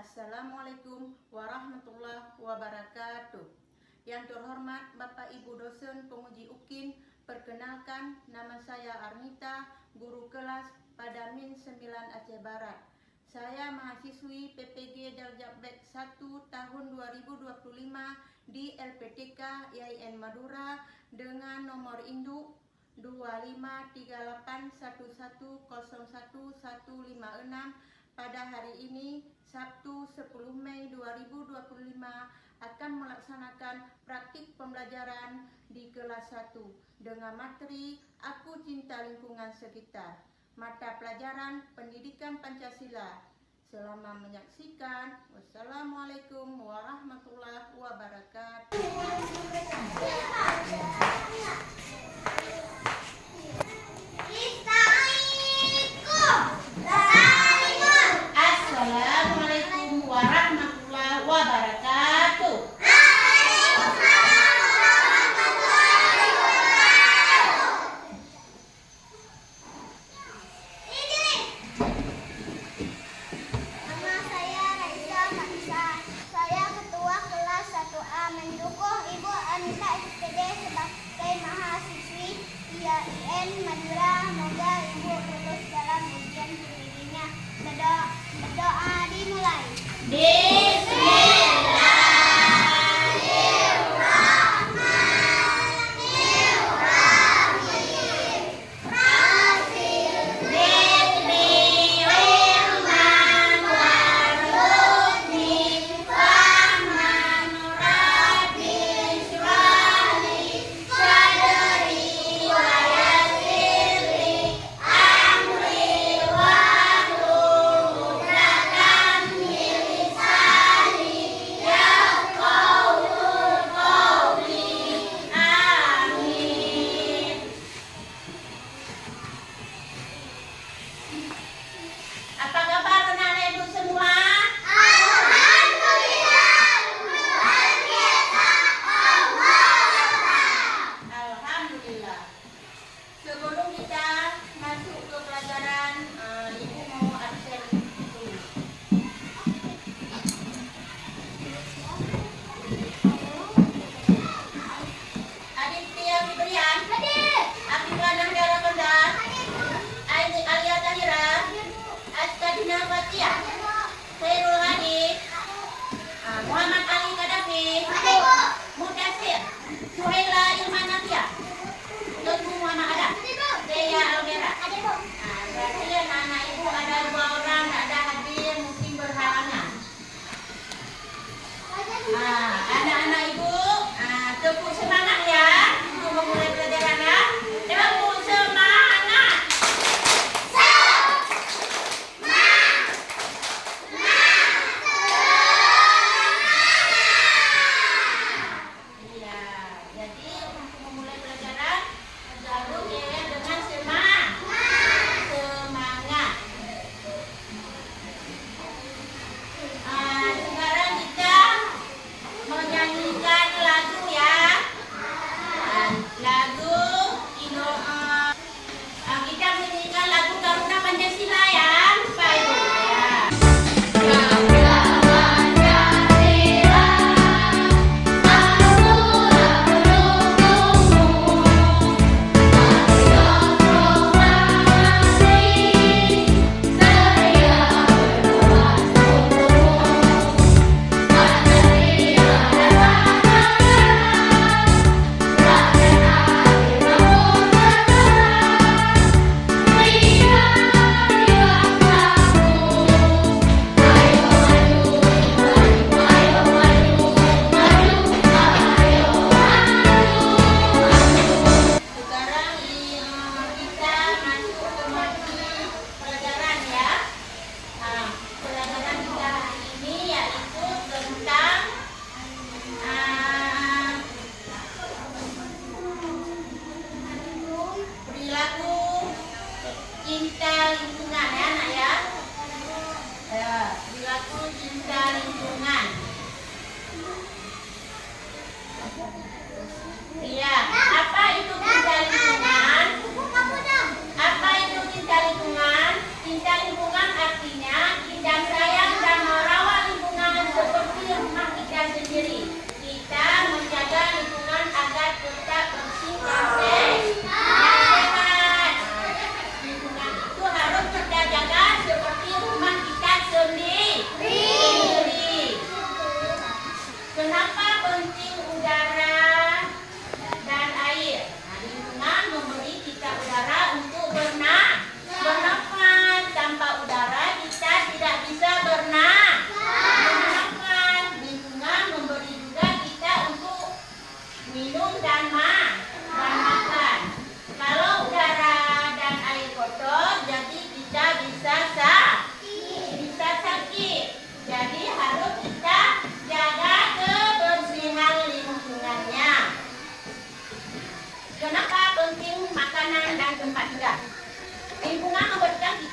Assalamualaikum warahmatullahi wabarakatuh. Yang terhormat Bapak Ibu dosen penguji UKIN, perkenalkan nama saya Arnita, guru kelas pada Min 9 Aceh Barat. Saya mahasiswi PPG Daljabek 1 tahun 2025 di LPTK IAIN Madura dengan nomor induk 253811010156 pada hari ini Sabtu 10 Mei 2025 akan melaksanakan praktik pembelajaran di kelas 1 dengan materi Aku Cinta Lingkungan Sekitar, mata pelajaran Pendidikan Pancasila. Selamat menyaksikan. Wassalamualaikum warahmatullahi wabarakatuh. Assalamualaikum warahmatullahi wabarakatuh. Nama saya Raisa Manisa. Saya ketua kelas 1A mendukung Ibu Anita SPD sebagai mahasiswi IAIN Madura. Semoga Ibu lulus dalam ujian pribadinya. Berdoa dimulai.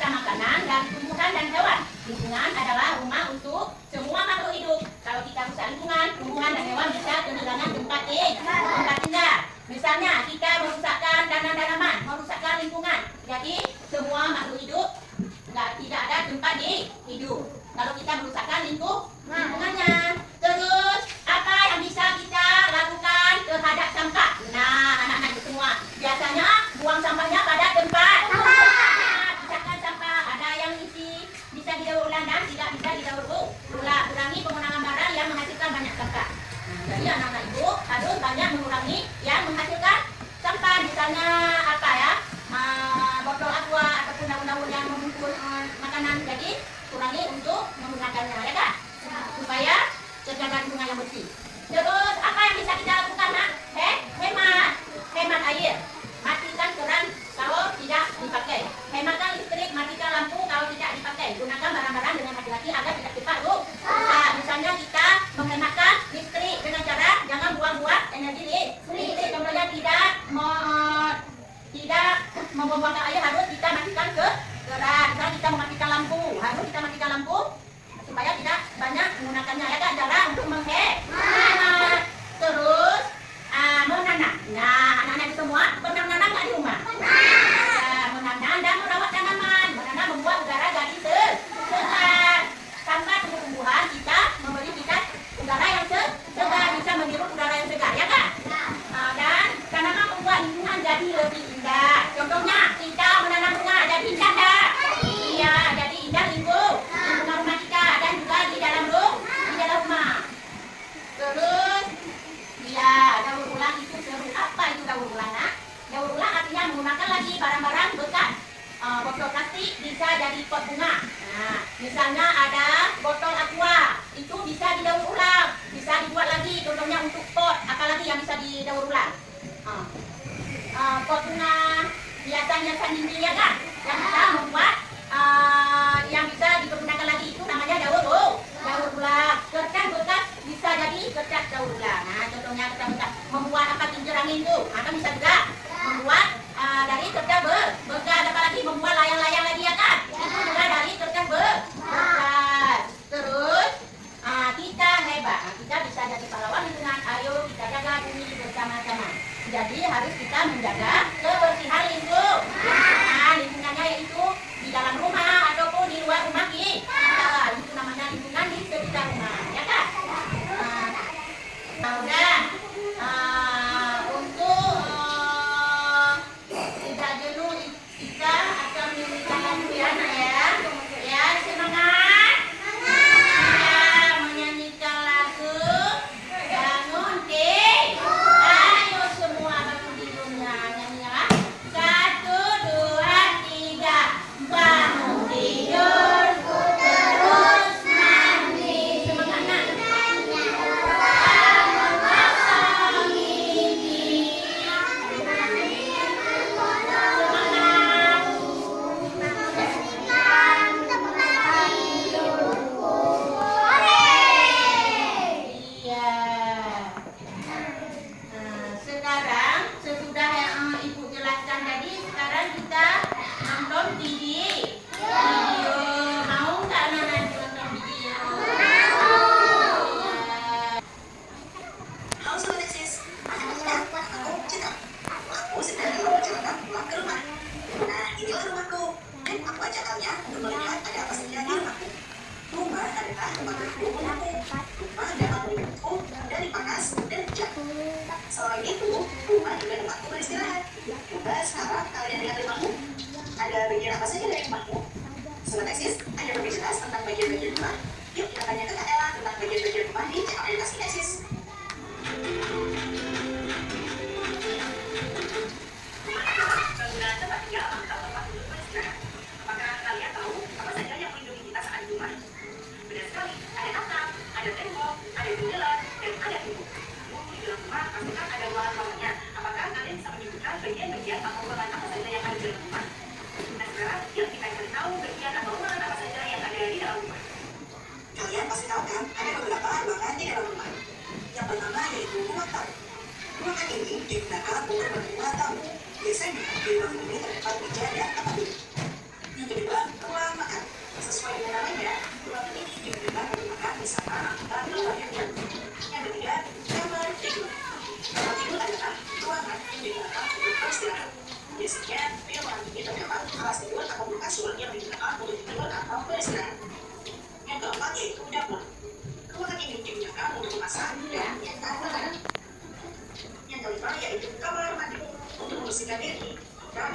serta makanan dari tumbuhan dan hewan. Lingkungan adalah rumah untuk semua makhluk hidup. Kalau kita rusak lingkungan, tumbuhan dan hewan bisa kehilangan tempat tinggal. Misalnya kita merusakkan tanaman-tanaman, merusakkan lingkungan. Jadi semua makhluk hidup tidak ada tempat hidup. Kalau kita merusakkan lingkungannya. Terus apa yang bisa kita lakukan terhadap sampah? Nah, anak-anak semua biasanya buang sampahnya pada tempat. Pisahkan sampah. Ada yang bisa didaur ulang dan tidak bisa didaur ulang. Kurangi penggunaan barang yang menghasilkan banyak sampah. Jadi anak-anak ibu harus banyak mengurangi yang menghasilkan sampah. Misalnya apa ya? Botol aqua ataupun daun-daun yang membungkus makanan. Jadi kurangi untuk menggunakannya, ya kan? Supaya terjaga lingkungan yang bersih. Terus apa yang bisa kita lakukan, nak? Hemat air. Matikan keran kalau tidak dipakai. Hematkan listrik, matikan lampu kalau tidak dipakai. Gunakan barang-barang dengan hati-hati agar tidak cepat rusak. Misalnya kita menghematkan listrik dengan cara jangan buang-buang energi listrik. Contohnya tidak membuang air, harus kita matikan ke keran. Misalnya kita mematikan lampu, harus kita matikan lampu supaya tidak banyak menggunakannya, ya kan? Cara untuk menghemat. Terus menanam. Nah, anak-anak semua pernah menanam nggak di rumah? Menanam dan merawat tanaman. Menanam membuat udara jadi segar. Tanpa tumbuh-tumbuhan kita memberi kita udara yang segar, bisa menghirup udara yang segar, ya kan? Dan tanaman membuat lingkungan jadi lebih indah. Contohnya kita menanam bunga jadi indah tak? Iya, jadi indah lingkungan rumah kita dan juga di dalam rumah. Terus ya, daur ulang itu seru. Apa itu daur ulang, nak? Daur ulang artinya menggunakan lagi barang-barang bekas. Botol plastik bisa jadi pot bunga. Nah, misalnya ada botol aqua, itu bisa didaur ulang, bisa dibuat lagi. Contohnya untuk pot, apalagi yang bisa didaur ulang? Pot bunga, hiasan-hiasan dinding, ya kan? Yang bisa membuat yang bisa dipergunakan lagi, itu namanya daur ulang. Kertas bekas bisa jadi kertas daur ulang. Nah, contohnya kertas bekas membuat apa, kincir angin itu, kan bisa juga membuat dari kertas bekas. Apalagi membuat layang-layang lagi, ya kan? Itu juga dari kertas bekas. Terus kita hebat, kita bisa jadi pahlawan lingkungan. Ayo kita jaga bumi bersama-sama. Jadi harus kita menjaga kebersihan lingkungannya, yaitu di dalam rumah ataupun di luar rumah kita. Itu namanya lingkungan di sekitar rumah, ya kan? Udah. Untuk tidak jenuh kita akan menyanyikan lagu, ya, nak, ya. Ya, semangat. Ya, menyanyikan lagu Bangun Tidur. Ayo semua bangun tidurnya, nyanyi, ya. 1, 2, 3. Bangun tidurku terus mandi. Semangat, nak. Sekarang sesudah yang ibu jelaskan tadi, sekarang kita nonton video. Mau nggak anak-anak nonton video? Halo Sobat Eksis, aku Citra. Aku sedang dalam perjalanan pulang ke rumah. Nah, inilah rumahku. Dan aku ajak kalian untuk melihat ada apa saja di rumahku. Rumah adalah tempat berkumpul aku. Rumah dapat melindungiku dari panas dan hujan. Selain itu, rumah juga tempatku beristirahat. Coba sekarang kalian lihat rumahmu. Ada bagian apa saja dari rumahmu? Sobat Eksis, ada lebih jelas tentang bagian-bagian rumah? Yuk kita tanya ke Kak Ella tentang bagian-bagian rumah di channel Edukasi Eksis. Bangunan tempat tinggal atau tempat untuk beristirahat. Apakah kalian tahu apa saja yang melindungi kita saat di rumah? Benar sekali, ada atap, ada tembok, ada jendela, dan ada pintu. Di dalam rumah pastikan ada ruangan-ruangannya. Apakah kalian bisa menyebutkan bagian-bagian atau ruangan apa saja yang ada di dalam rumah? Nah sekarang, yuk kita cari tahu bagian atau ruangan apa saja yang ada di dalam rumah. Kalian pasti tahu kan, ada beberapa ruangan di dalam rumah. Yang pertama yaitu ruang tamu. Ruangan ini digunakan untuk menerima tamu. Biasanya di ruangan ini terdapat meja dan tempat duduk. Yang kedua,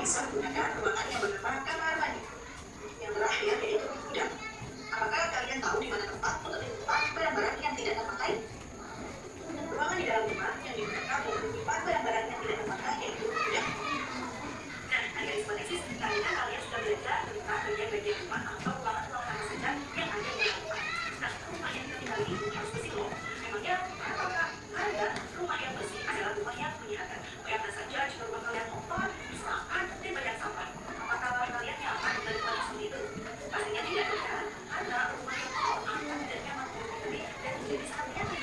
bisa menggunakan ruangan yang bernama kamar mandi. Yang terakhir yaitu gudang. Apakah kalian tahu di mana tempat untuk menyimpan barang-barang yang tidak terpakai? Ruangan di dalam rumah yang digunakan untuk menyimpan barang-barang yang tidak terpakai yaitu gudang. Nah, adik-adik Sponesis, kalian sudah belajar tentang bagian-bagian rumah atau ruangan-ruangan apa saja yang ada di dalam rumah. Nah, rumah yang kita tinggali ini harus bersih loh. Memangnya apakah ada rumah yang bersih adalah rumah yang menyenangkan? Bayangkan saja jika rumah kalian kotor, misalkan di banyak sampah. Apakah kalian nyaman dengan rumah seperti itu? Pastinya tidak kan? Ada rumah yang kotor akan tidak nyaman dan menjadi sangat nyaman.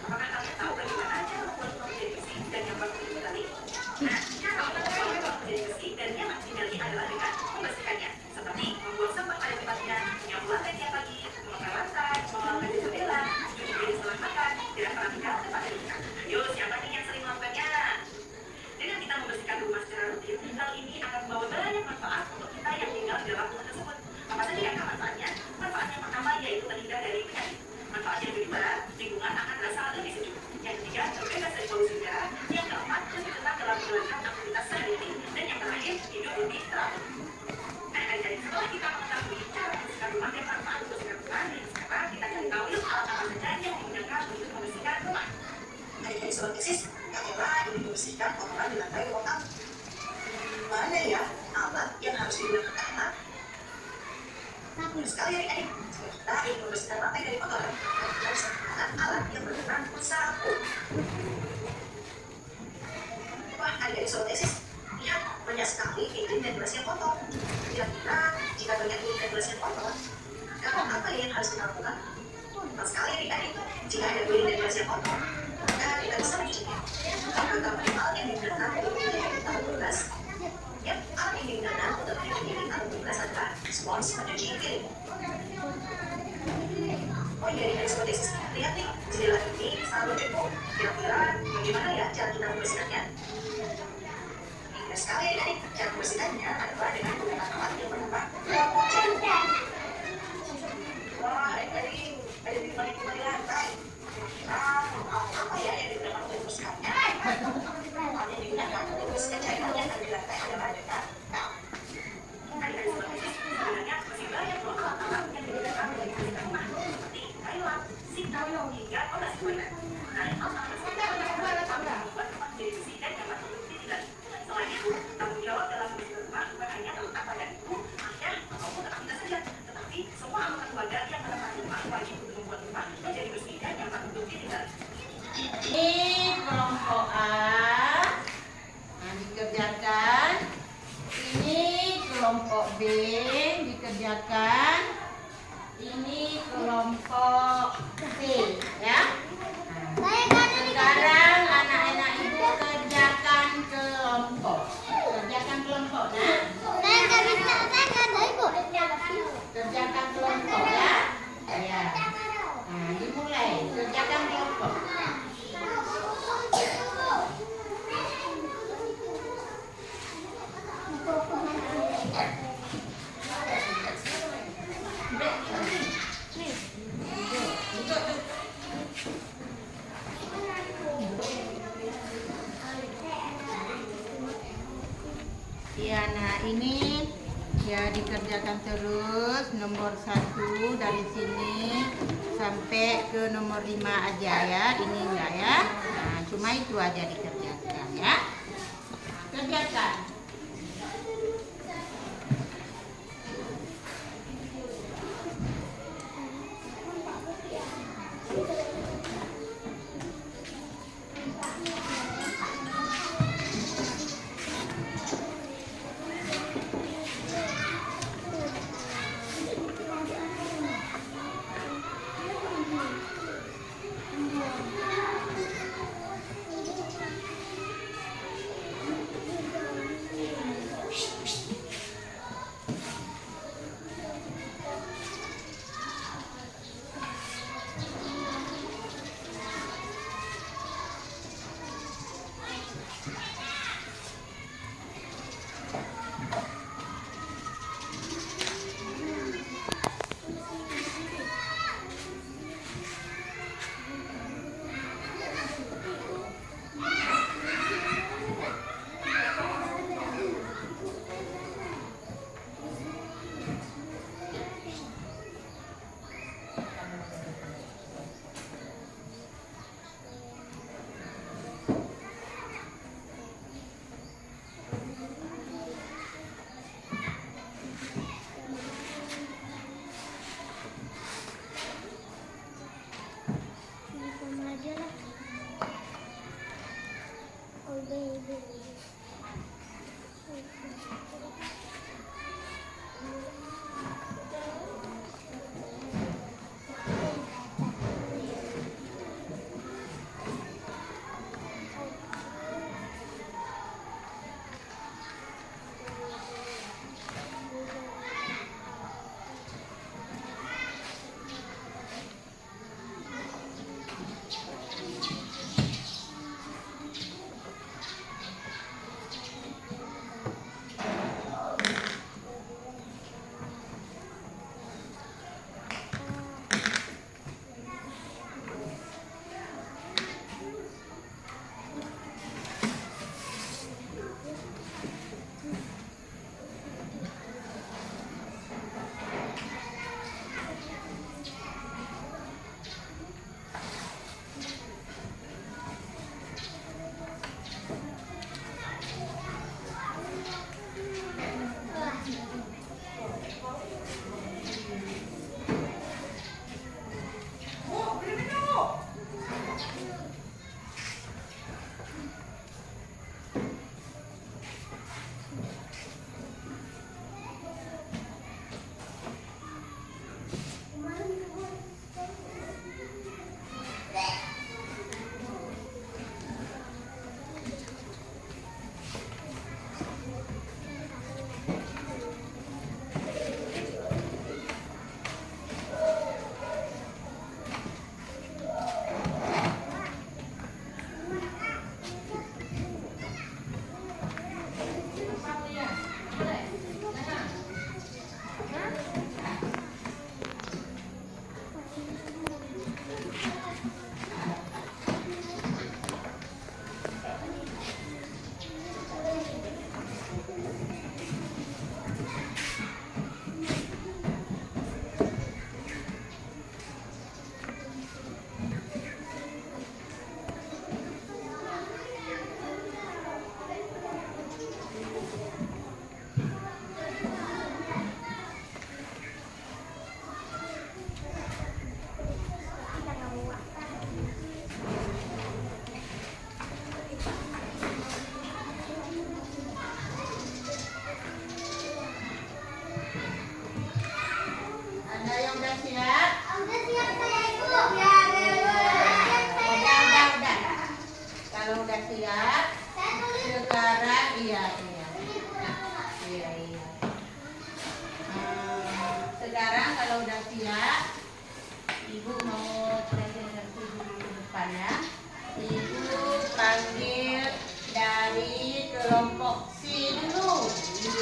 Apakah kalian tahu bagaimana cara membuat rumah menjadi bersih dan nyaman untuk ditinggali? Nah, cara membuat rumah menjadi bersih dan nyaman ditinggali adalah dengan membersihkannya, seperti membuang sampah pada tempatnya, menyapu lantai tiap pagi, membongkar lantai, mengelola jendela, cuci piring setelah makan, tidak merapikan tempat duduk. Ayo, siapa nih yang sering melakukannya? Dengan kita membersihkan rumah secara rutin, hal ini akan membawa banyak manfaat untuk kita yang tinggal di dalam rumah tersebut. Apa saja yang manfaatnya? Manfaat yang pertama yaitu terhindar dari penyakit. Manfaat yang kedua, lingkungan akan terasa lebih sejuk. Yang ketiga, terbebas dari polusi udara. Yang keempat, lebih tenang dalam menjalankan aktivitas sehari-hari. Dan yang terakhir, hidup lebih teratur. Nah, adik-adik, setelah kita mengetahui cara membersihkan rumah dan manfaat membersihkan rumah, sekarang kita cari tahu yuk alat apa saja yang digunakan untuk membersihkan rumah. Adik-adik Sponesis, kakeklah ingin membersihkan kotoran di lantai ruang tamu. Mana ya alat yang harus digunakan anak? Benar sekali adik-adik, kita ingin membersihkan lantai dari kotoran, kita harus menggunakan alat yang bernama sapu. Wah, adik-adik Sponesis, lihat banyak sekali piring dan gelas yang kotor. Kira-kira jika banyak piring dan gelas yang kotor, maka apa yang harus kita lakukan? Tepat sekali adik-adik, jika ada piring dan gelas yang kotor, maka kita bisa mencucinya. Apakah alat yang digunakan untuk mencuci atau gelas? Yap, alat yang digunakan untuk mencuci piring atau gelas adalah spons pencuci piring. Oh iya, adik-adik Sponesis, lihat nih, jendela ini selalu cukup. Kira-kira bagaimana ya cara kita membersihkannya? Benar sekali adik-adik, cara membersihkannya adalah dengan menggunakan alat yang bernama jemur. Wah, adik-adik, ada di lantai. Apa ya yang digunakan untuk membersihkannya? Alat yang digunakan untuk membersihkan cairan yang ada di lantai adalah dengan adik-adik Sponesis, sebenarnya masih banyak loh alat yang digunakan untuk membersihkan rumah, seperti kailan, sikat, hingga pembersih toilet. Nah, alat membuat rumah menjadi bersih dan nyaman untuk ditinggali. Selain itu, tanggung jawab dalam membersihkan rumah bukan hanya terletak pada ibu, ayah, ataupun anak kita saja, tetapi semua anggota keluarga yang menempati rumah wajib untuk membuat rumah menjadi bersih dan nyaman untuk ditinggali. Ini kelompok A, nah, dikerjakan. Ini kelompok B, dikerjakan. Ini kelompok C, ya. Sekarang anak-anak ibu kerjakan kelompok. Kerjakan kelompok, nah. Kerjakan kelompok, ya. Ya. Nah, dimulai. Kerjakan kelompok. Ya, nah ini ya dikerjakan terus nomor 1 dari sini sampai ke nomor 5 aja ya. Ini enggak ya. Nah, cuma itu aja dikerjakan ya. Kerjakan.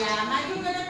Ya, maju ke